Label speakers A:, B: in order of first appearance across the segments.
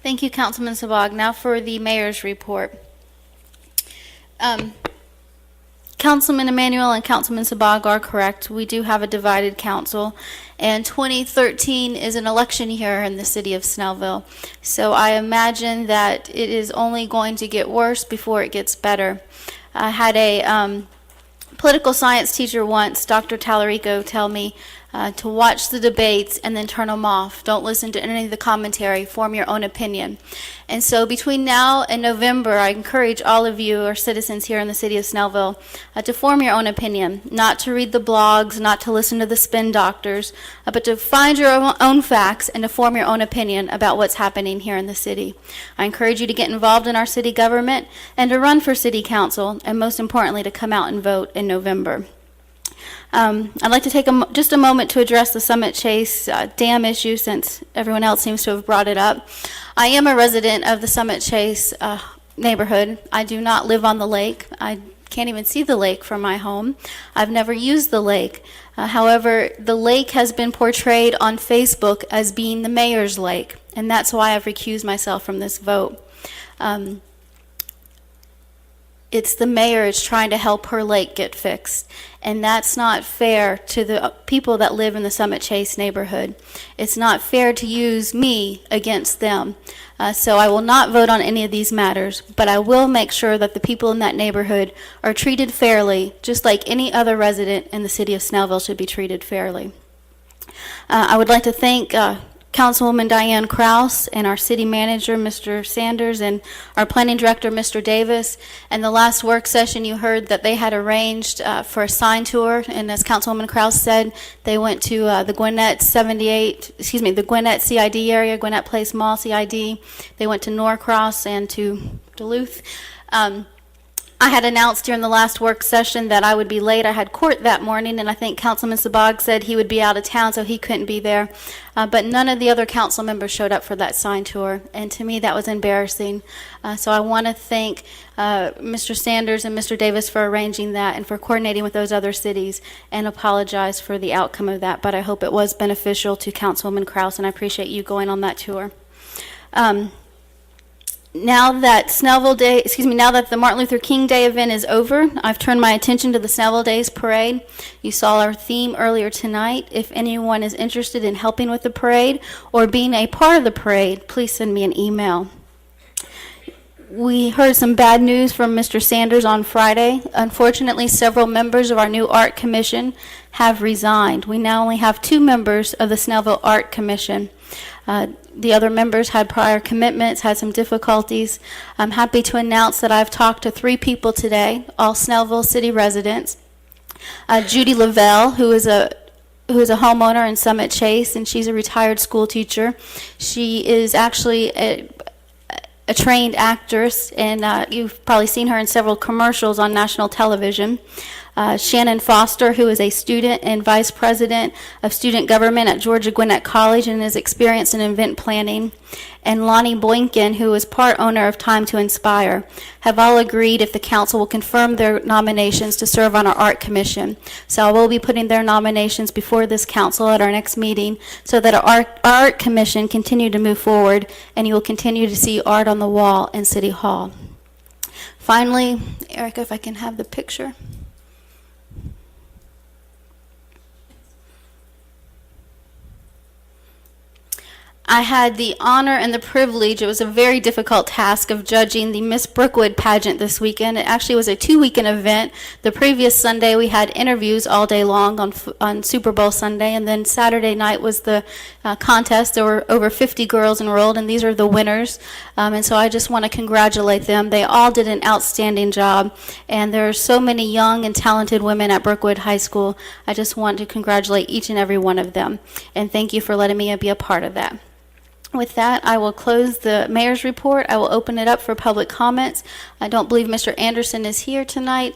A: Thank you, Councilman Sabag. Now for the mayor's report. Councilman Emmanuel and Councilman Sabag are correct. We do have a divided council, and 2013 is an election year in the city of Snellville. So I imagine that it is only going to get worse before it gets better. I had a political science teacher once, Dr. Tallarico, tell me to watch the debates and then turn them off. Don't listen to any of the commentary. Form your own opinion. And so between now and November, I encourage all of you, or citizens here in the city of Snellville, to form your own opinion, not to read the blogs, not to listen to the spin doctors, but to find your own facts and to form your own opinion about what's happening here in the city. I encourage you to get involved in our city government and to run for city council, and most importantly, to come out and vote in November. I'd like to take just a moment to address the Summit Chase dam issue, since everyone else seems to have brought it up. I am a resident of the Summit Chase neighborhood. I do not live on the lake. I can't even see the lake from my home. I've never used the lake. However, the lake has been portrayed on Facebook as being the mayor's lake, and that's why I've recused myself from this vote. It's the mayor is trying to help her lake get fixed, and that's not fair to the people that live in the Summit Chase neighborhood. It's not fair to use me against them. So I will not vote on any of these matters, but I will make sure that the people in that neighborhood are treated fairly, just like any other resident in the city of Snellville should be treated fairly. I would like to thank Councilwoman Diane Kraus and our city manager, Mr. Sanders, and our planning director, Mr. Davis. And the last work session, you heard that they had arranged for a sign tour, and as Councilwoman Kraus said, they went to the Gwinnett the Gwinnett CID area, Gwinnett Place Mall CID. They went to Norcross and to Duluth. I had announced during the last work session that I would be late. I had court that morning, and I think Councilman Sabag said he would be out of town, so he couldn't be there. But none of the other council members showed up for that sign tour, and to me that was embarrassing. So I want to thank Mr. Sanders and Mr. Davis for arranging that and for coordinating with those other cities, and apologize for the outcome of that. But I hope it was beneficial to Councilwoman Kraus, and I appreciate you going on that tour. Now that now that the Martin Luther King Day event is over, I've turned my attention to the Snellville Days Parade. You saw our theme earlier tonight. If anyone is interested in helping with the parade or being a part of the parade, please send me an email. We heard some bad news from Mr. Sanders on Friday. Unfortunately, several members of our new art commission have resigned. We now only have 2 members of the Snellville Art Commission. The other members had prior commitments, had some difficulties. I'm happy to announce that I've talked to 3 people today, all Snellville city residents. Judy Lavelle, who is a homeowner in Summit Chase, and she's a retired school teacher. She is actually a trained actress, and you've probably seen her in several commercials on national television. Shannon Foster, who is a student and vice president of student government at Georgia Gwinnett College and is experienced in event planning, and Lonnie Boynkin, who is part owner of Time to Inspire, have all agreed, if the council will confirm their nominations, to serve on our art commission. So I will be putting their nominations before this council at our next meeting, so that our art commission continue to move forward, and you will continue to see art on the wall in City Hall. Finally, Erica, if I can have the picture. I had the honor and the privilege, it was a very difficult task, of judging the Miss Brookwood pageant this weekend. It actually was a 2-weekend event. The previous Sunday we had interviews all day long on Super Bowl Sunday, and then Saturday night was the contest. There were over 50 girls enrolled, and these are the winners. And so I just want to congratulate them. They all did an outstanding job, and there are so many young and talented women at Brookwood High School. I just want to congratulate each and every one of them, and thank you for letting me be a part of that. With that, I will close the mayor's report. I will open it up for public comments. I don't believe Mr. Anderson is here tonight.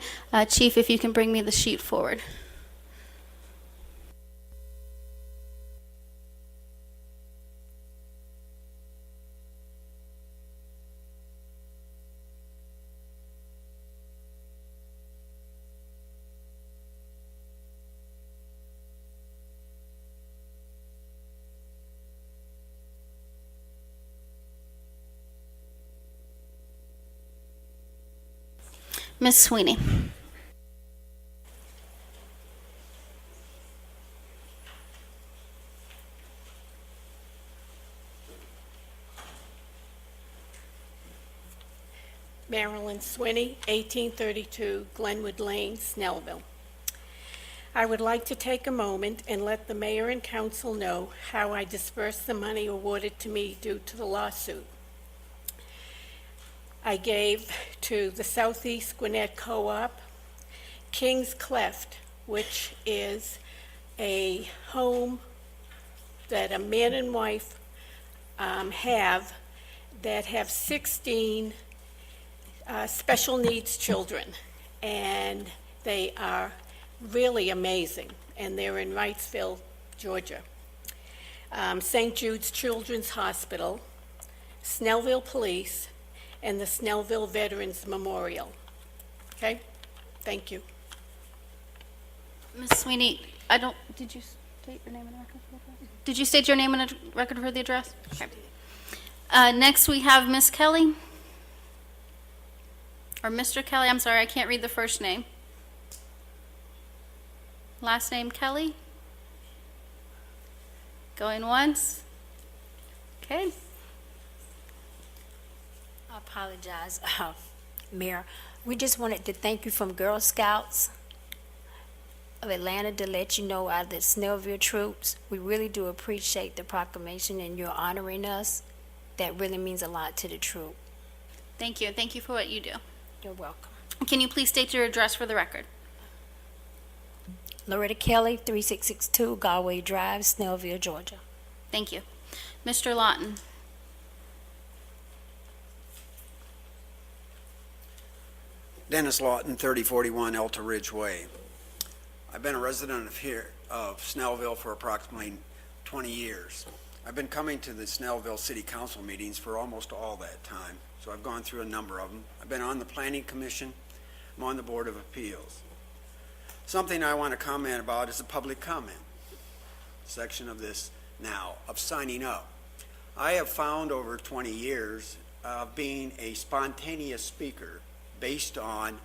A: Chief, if you can bring me the sheet forward. Ms. Sweeney.
B: Marilyn Swinney, 1832 Glenwood Lane, Snellville. I would like to take a moment and let the mayor and council know how I dispersed the money awarded to me due to the lawsuit. I gave to the Southeast Gwinnett Co-op, King's Cleft, which is a home that a man and wife have 16 special needs children, and they are really amazing, and they're in Wrightsville, Georgia. St. Jude's Children's Hospital, Snellville Police, and the Snellville Veterans Memorial. Okay? Thank you.
A: Ms. Sweeney, did you state your name and record for the address? Did you state your name and record for the address? Okay. Next we have Ms. Kelly. Or Mr. Kelly, I'm sorry, I can't read the first name. Last name Kelly? Going once? Okay.
C: I apologize, Mayor. We just wanted to thank you from Girl Scouts of Atlanta to let you know out of the Snellville troops. We really do appreciate the proclamation and you're honoring us. That really means a lot to the troop.
A: Thank you. Thank you for what you do.
C: You're welcome.
A: Can you please state your address for the record?
C: Loretta Kelly, 3662 Galway Drive, Snellville, Georgia.
A: Thank you. Mr. Lawton.
D: Dennis Lawton, 3041 Elta Ridge Way. I've been a resident of Snellville for approximately 20 years. I've been coming to the Snellville City Council meetings for almost all that time, so I've gone through a number of them. I've been on the Planning Commission. I'm on the Board of Appeals. Something I want to comment about is the public comment section of this now, of signing up. I have found over 20 years being a spontaneous speaker based on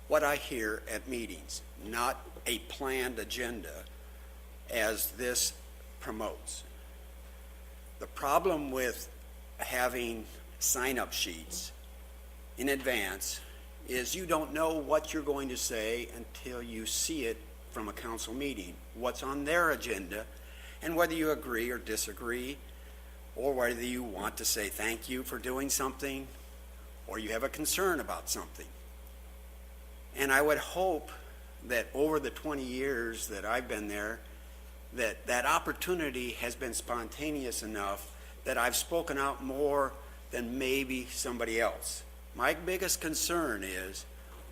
D: what I hear at meetings, not a planned agenda as this promotes. The problem with having sign-up sheets in advance is you don't know what you're going to say until you see it from a council meeting, what's on their agenda, and whether you agree or disagree, or whether you want to say thank you for doing something, or you have a concern about something. And I would hope that over the 20 years that I've been there, that opportunity has been spontaneous enough that I've spoken out more than maybe somebody else. My biggest concern is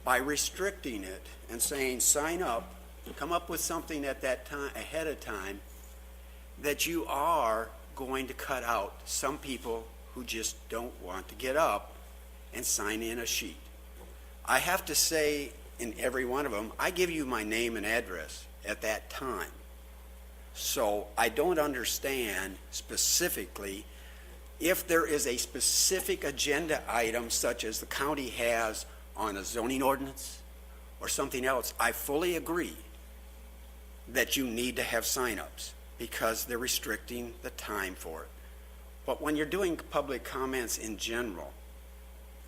D: by restricting it and saying sign up, come up with something at that time ahead of time, that you are going to cut out some people who just don't want to get up and sign in a sheet. I have to say in every one of them, I give you my name and address at that time. So I don't understand specifically if there is a specific agenda item such as the county has on a zoning ordinance or something else. I fully agree that you need to have sign-ups because they're restricting the time for it. But when you're doing public comments in general,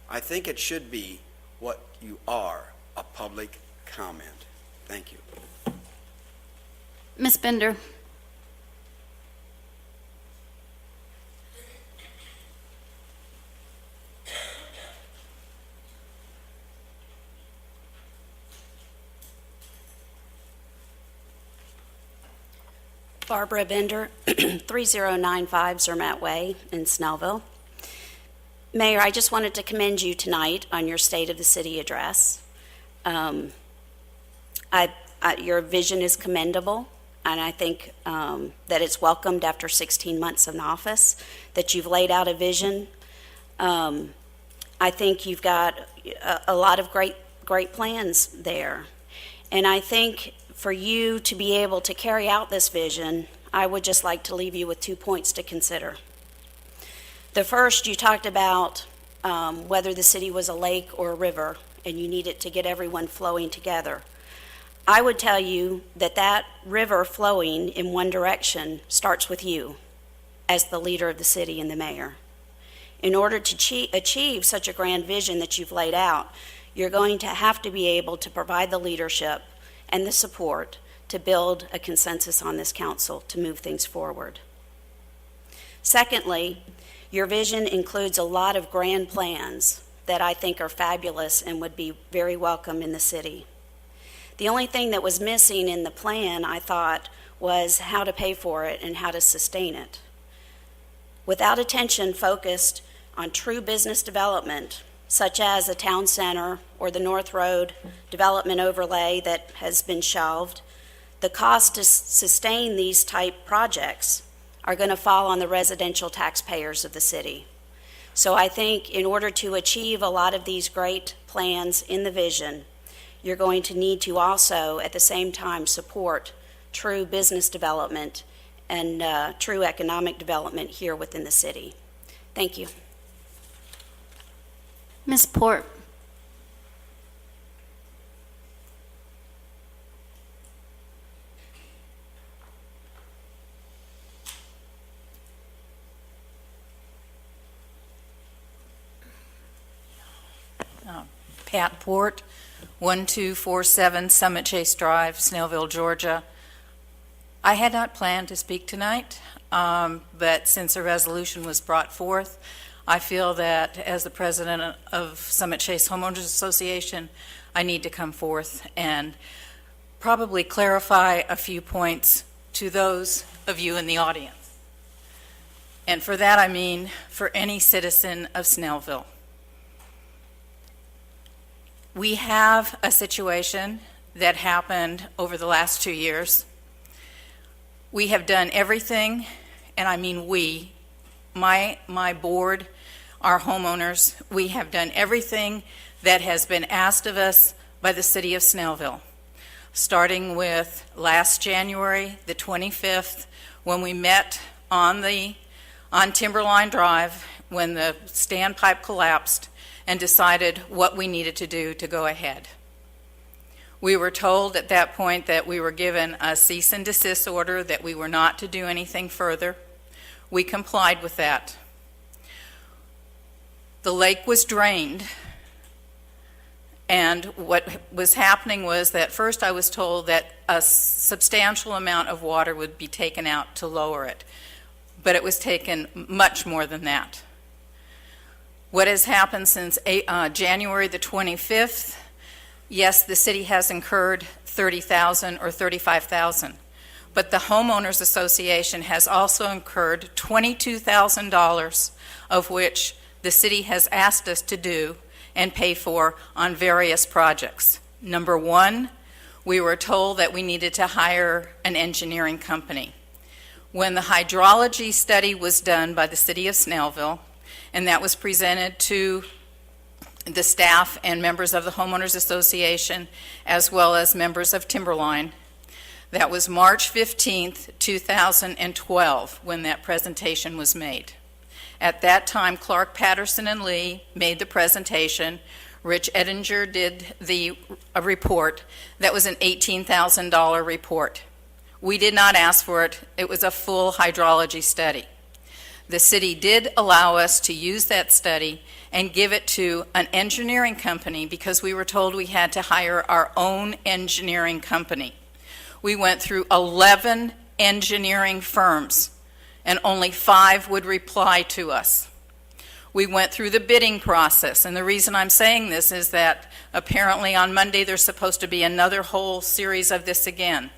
D: I think it should be what you are, a public comment. Thank you.
A: Ms. Bender.
E: Barbara Bender, 3095 Zermatt Way in Snellville. Mayor, I just wanted to commend you tonight on your State of the City address. Your vision is commendable, and I think that it's welcomed after 16 months in office, that you've laid out a vision. I think you've got a lot of great plans there. And I think for you to be able to carry out this vision, I would just like to leave you with 2 points to consider. The first, you talked about whether the city was a lake or a river, and you need it to get everyone flowing together. I would tell you that that river flowing in one direction starts with you as the leader of the city and the mayor. In order to achieve such a grand vision that you've laid out, you're going to have to be able to provide the leadership and the support to build a consensus on this council to move things forward. Secondly, your vision includes a lot of grand plans that I think are fabulous and would be very welcome in the city. The only thing that was missing in the plan, I thought, was how to pay for it and how to sustain it. Without attention focused on true business development, such as a town center or the North Road development overlay that has been shelved, the cost to sustain these type projects are going to fall on the residential taxpayers of the city. So I think in order to achieve a lot of these great plans in the vision, you're going to need to also at the same time support true business development and true economic development here within the city. Thank you.
A: Ms. Port.
F: Pat Port, 1247 Summit Chase Drive, Snellville, Georgia. I had not planned to speak tonight, but since a resolution was brought forth, I feel that as the president of Summit Chase Homeowners Association, I need to come forth and probably clarify a few points to those of you in the audience. And for that, I mean for any citizen of Snellville. We have a situation that happened over the last 2 years. We have done everything, and I mean we, my board, our homeowners, we have done everything that has been asked of us by the city of Snellville, starting with last January the 25th when we met on Timberline Drive when the standpipe collapsed and decided what we needed to do to go ahead. We were told at that point that we were given a cease and desist order, that we were not to do anything further. We complied with that. The lake was drained, and what was happening was that first I was told that a substantial amount of water would be taken out to lower it, but it was taken much more than that. What has happened since January the 25th, yes, the city has incurred $30,000 or $35,000, but the Homeowners Association has also incurred $22,000, of which the city has asked us to do and pay for on various projects. Number one, we were told that we needed to hire an engineering company. When the hydrology study was done by the city of Snellville, and that was presented to the staff and members of the Homeowners Association, as well as members of Timberline. That was March 15th, 2012, when that presentation was made. At that time, Clark, Patterson, and Lee made the presentation. Rich Edinger did a report. That was an $18,000 report. We did not ask for it. It was a full hydrology study. The city did allow us to use that study and give it to an engineering company because we were told we had to hire our own engineering company. We went through 11 engineering firms, and only 5 would reply to us. We went through the bidding process, and the reason I'm saying this is that apparently on Monday there's supposed to be another whole series of this again.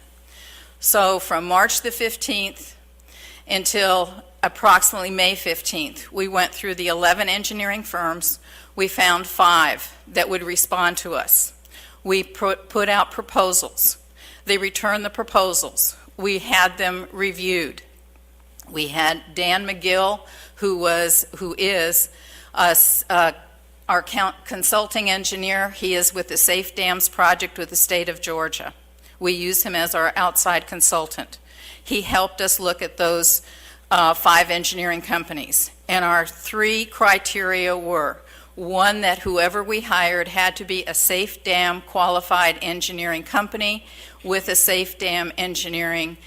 F: So from March the 15th until approximately May 15th, we went through the 11 engineering firms. We found 5 that would respond to us. We put out proposals. They returned the proposals. We had them reviewed. We had Dan McGill, who is our consulting engineer. He is with the Safe Dams Project with the state of Georgia. We use him as our outside consultant. He helped us look at those 5 engineering companies. And our 3 criteria were, One, that whoever we hired had to be a safe dam qualified engineering company with a safe dam engineer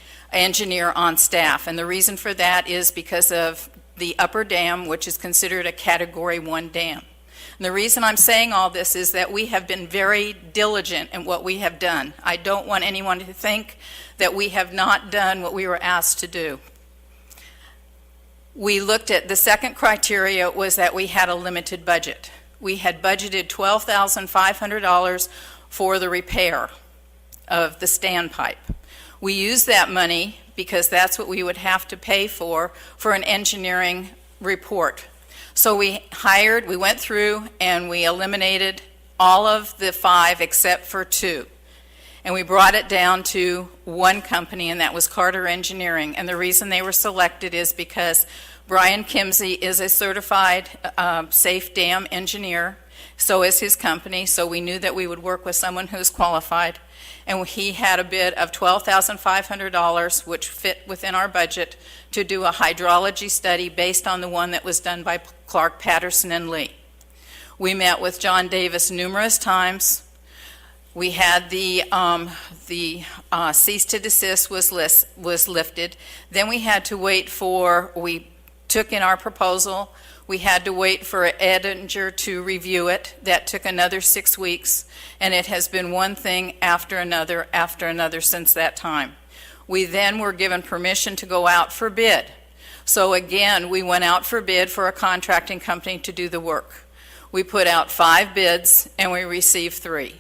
F: on staff. And the reason for that is because of the upper dam, which is considered a Category 1 dam. And the reason I'm saying all this is that we have been very diligent in what we have done. I don't want anyone to think that we have not done what we were asked to do. We looked at the second criteria was that we had a limited budget. We had budgeted $12,500 for the repair of the standpipe. We used that money because that's what we would have to pay for an engineering report. So we went through and we eliminated all of the 5 except for 2. And we brought it down to one company, and that was Carter Engineering. And the reason they were selected is because Brian Kimsey is a certified safe dam engineer. So is his company. So we knew that we would work with someone who's qualified. And he had a bid of $12,500, which fit within our budget, to do a hydrology study based on the one that was done by Clark, Patterson, and Lee. We met with John Davis numerous times. We had the cease to desist was lifted. Then we had to wait we took in our proposal. We had to wait for Edinger to review it. That took another 6 weeks, and it has been one thing after another since that time. We then were given permission to go out for bid. So again, we went out for bid for a contracting company to do the work. We put out 5 bids, and we received 3.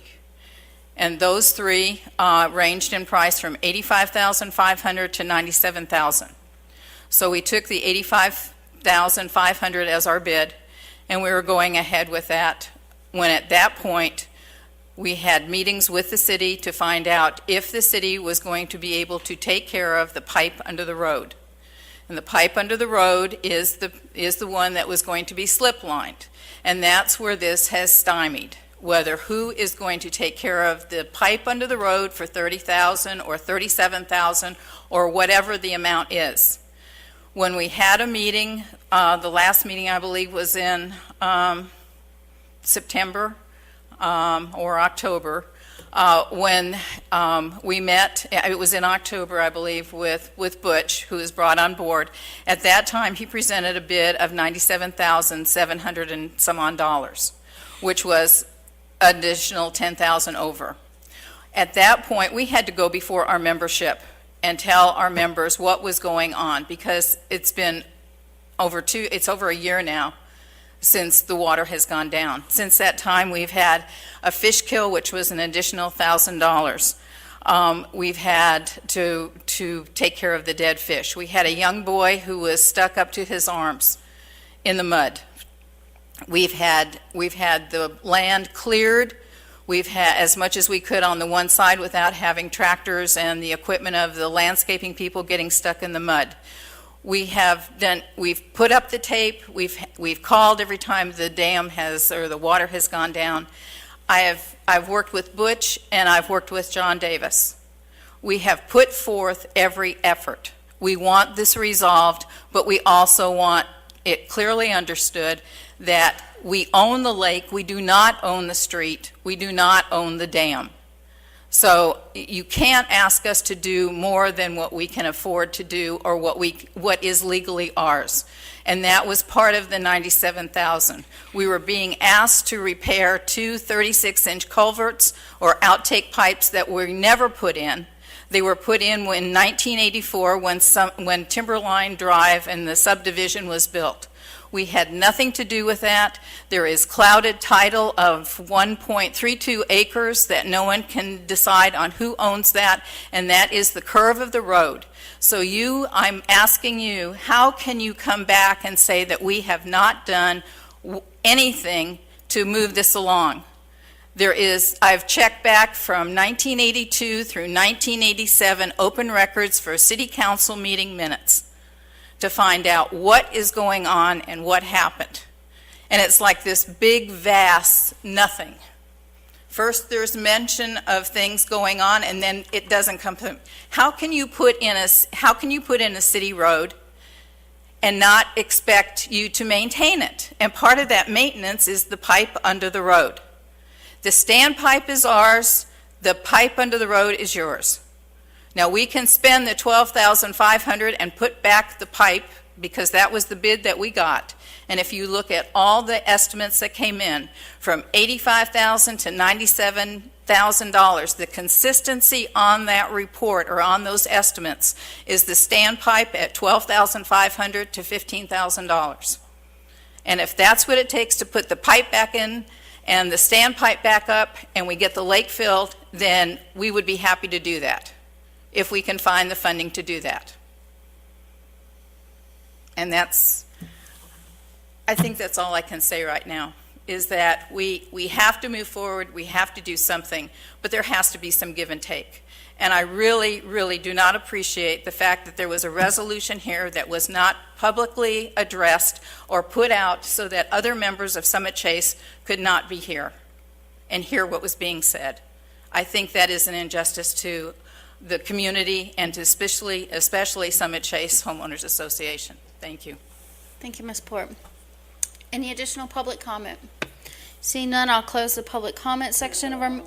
F: And those 3 ranged in price from $85,500 to $97,000. So we took the $85,500 as our bid, and we were going ahead with that, when at that point we had meetings with the city to find out if the city was going to be able to take care of the pipe under the road. And the pipe under the road is the one that was going to be slip-lined, and that's where this has stymied. Whether who is going to take care of the pipe under the road for $30,000 or $37,000 or whatever the amount is. When we had a meeting, the last meeting I believe was in September or October, when we met, it was in October I believe, with Butch, who was brought on board. At that time he presented a bid of $97,700 and some odd dollars, which was additional $10,000 over. At that point we had to go before our membership and tell our members what was going on, because it's been over a year now since the water has gone down. Since that time we've had a fish kill, which was an additional $1,000. We've had to take care of the dead fish. We had a young boy who was stuck up to his arms in the mud. We've had the land cleared. We've had as much as we could on the one side without having tractors and the equipment of the landscaping people getting stuck in the mud. We've put up the tape. We've called every time the dam or the water has gone down. I've worked with Butch and I've worked with John Davis. We have put forth every effort. We want this resolved, but we also want it clearly understood that we own the lake, we do not own the street, we do not own the dam. So you can't ask us to do more than what we can afford to do or what is legally ours. And that was part of the $97,000. We were being asked to repair 2 36-inch culverts or outtake pipes that were never put in. They were put in 1984 when Timberline Drive and the subdivision was built. We had nothing to do with that. There is clouded title of 1.32 acres that no one can decide on who owns that, and that is the curve of the road. So I'm asking you, how can you come back and say that we have not done anything to move this along? I've checked back from 1982 through 1987 open records for city council meeting minutes to find out what is going on and what happened. And it's like this big, vast nothing. First there's mention of things going on, and then it doesn't come to. How can you put in a city road and not expect you to maintain it. And part of that maintenance is the pipe under the road. The standpipe is ours, the pipe under the road is yours. Now, we can spend the $12,500 and put back the pipe, because that was the bid that we got. And if you look at all the estimates that came in, from $85,000 to $97,000, the consistency on that report, or on those estimates, is the standpipe at $12,500 to $15,000. And if that's what it takes to put the pipe back in and the standpipe back up, and we get the lake filled, then we would be happy to do that, if we can find the funding to do that. And I think that's all I can say right now, is that we have to move forward, we have to do something, but there has to be some give and take. And I really, really do not appreciate the fact that there was a resolution here that was not publicly addressed or put out so that other members of Summit Chase could not be here and hear what was being said. I think that is an injustice to the community, and to especially Summit Chase Homeowners Association. Thank you.
A: Thank you, Ms. Port. Any additional public comment? Seeing none, I'll close the public comment section of our...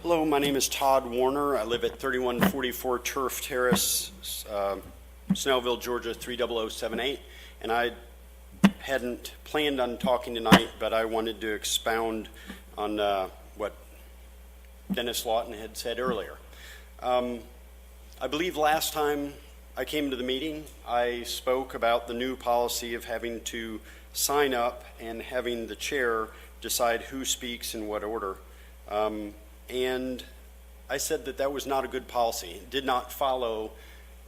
G: Hello, my name is Todd Warner. I live at 3144 Turf Terrace, Snellville, Georgia 30078, and I hadn't planned on talking tonight, but I wanted to expound on what Dennis Lawton had said earlier. I believe last time I came to the meeting, I spoke about the new policy of having to sign up and having the chair decide who speaks in what order. And I said that that was not a good policy. It did not follow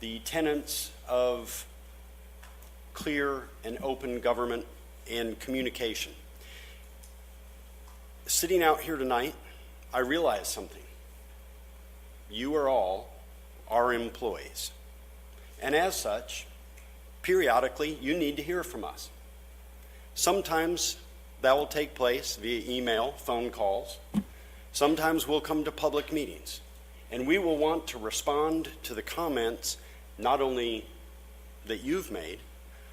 G: the tenets of clear and open government and communication. Sitting out here tonight, I realized something. You are all our employees. And as such, periodically, you need to hear from us. Sometimes that will take place via email, phone calls. Sometimes we'll come to public meetings, and we will want to respond to the comments not only that you've made,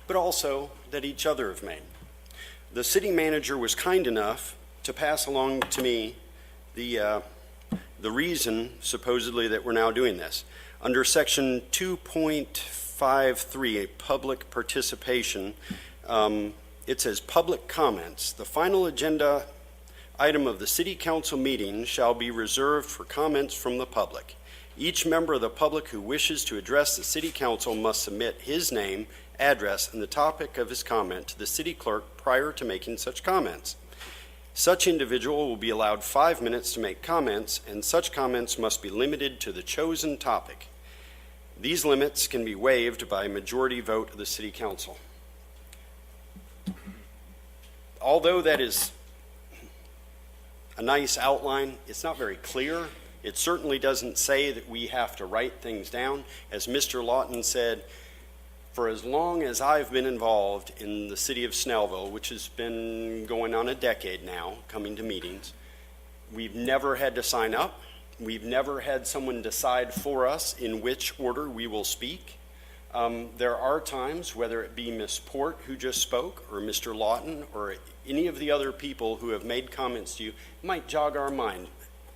G: but also that each other have made. The city manager was kind enough to pass along to me the reason, supposedly, that we're now doing this. Under section 2.53, public participation, it says public comments. The final agenda item of the city council meeting shall be reserved for comments from the public. Each member of the public who wishes to address the city council must submit his name, address, and the topic of his comment to the city clerk prior to making such comments. Such individual will be allowed 5 minutes to make comments, and such comments must be limited to the chosen topic. These limits can be waived by a majority vote of the city council. Although that is a nice outline, it's not very clear. It certainly doesn't say that we have to write things down. As Mr. Lawton said, for as long as I've been involved in the city of Snellville, which has been going on a decade now, coming to meetings, we've never had to sign up. We've never had someone decide for us in which order we will speak. There are times, whether it be Ms. Port who just spoke, or Mr. Lawton, or any of the other people who have made comments to you, might jog our mind,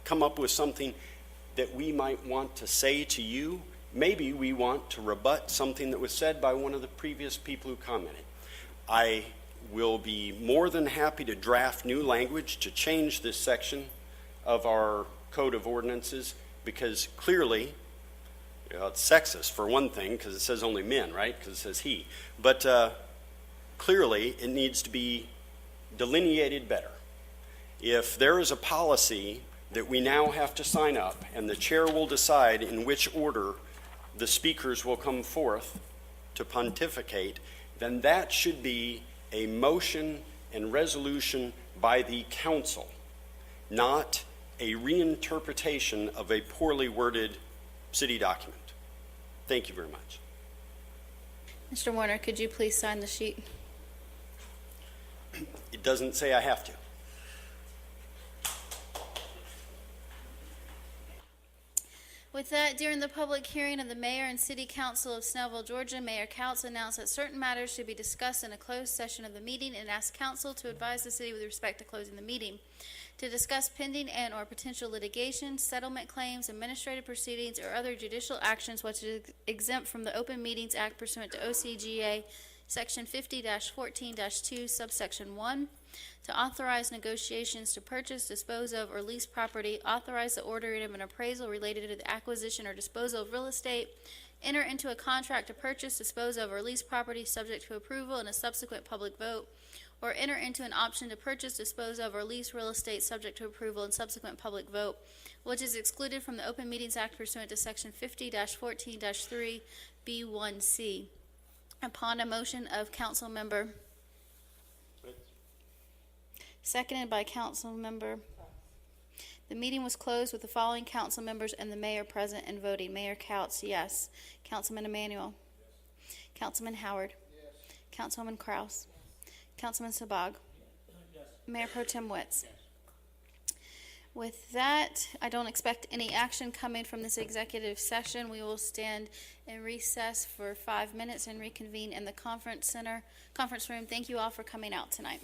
G: come up with something that we might want to say to you. Maybe we want to rebut something that was said by one of the previous people who commented. I will be more than happy to draft new language to change this section of our Code of Ordinances, because clearly, it's sexist for one thing, because it says only men, right? Because it says he. But clearly, it needs to be delineated better. If there is a policy that we now have to sign up, and the chair will decide in which order the speakers will come forth to pontificate, then that should be a motion and resolution by the council, not a reinterpretation of a poorly worded city document. Thank you very much.
A: Mr. Warner, could you please sign the sheet?
G: It doesn't say I have to.
A: With that, during the public hearing of the mayor and city council of Snellville, Georgia, Mayor Couts announced that certain matters should be discussed in a closed session of the meeting and asked council to advise the city with respect to closing the meeting. To discuss pending and/or potential litigation, settlement claims, administrative proceedings, or other judicial actions which is exempt from the Open Meetings Act pursuant to OCGA Section 50-14-2, subsection 1. To authorize negotiations to purchase, dispose of, or lease property, authorize the ordering of an appraisal related to the acquisition or disposal of real estate, enter into a contract to purchase, dispose of, or lease property subject to approval and a subsequent public vote, or enter into an option to purchase, dispose of, or lease real estate subject to approval and subsequent public vote, which is excluded from the Open Meetings Act pursuant to Section 50-14-3, B1C. Upon a motion of council member, seconded by council member, the meeting was closed with the following council members and the mayor present and voting. Mayor Couts, yes. Councilman Emmanuel. Yes. Councilman Howard. Yes. Councilwoman Kraus. Yes. Councilman Sabag. Yes. Mayor Pro Tem Witz. Yes. With that, I don't expect any action coming from this executive session. We will stand in recess for 5 minutes and reconvene in the conference room. Thank you all for coming out tonight.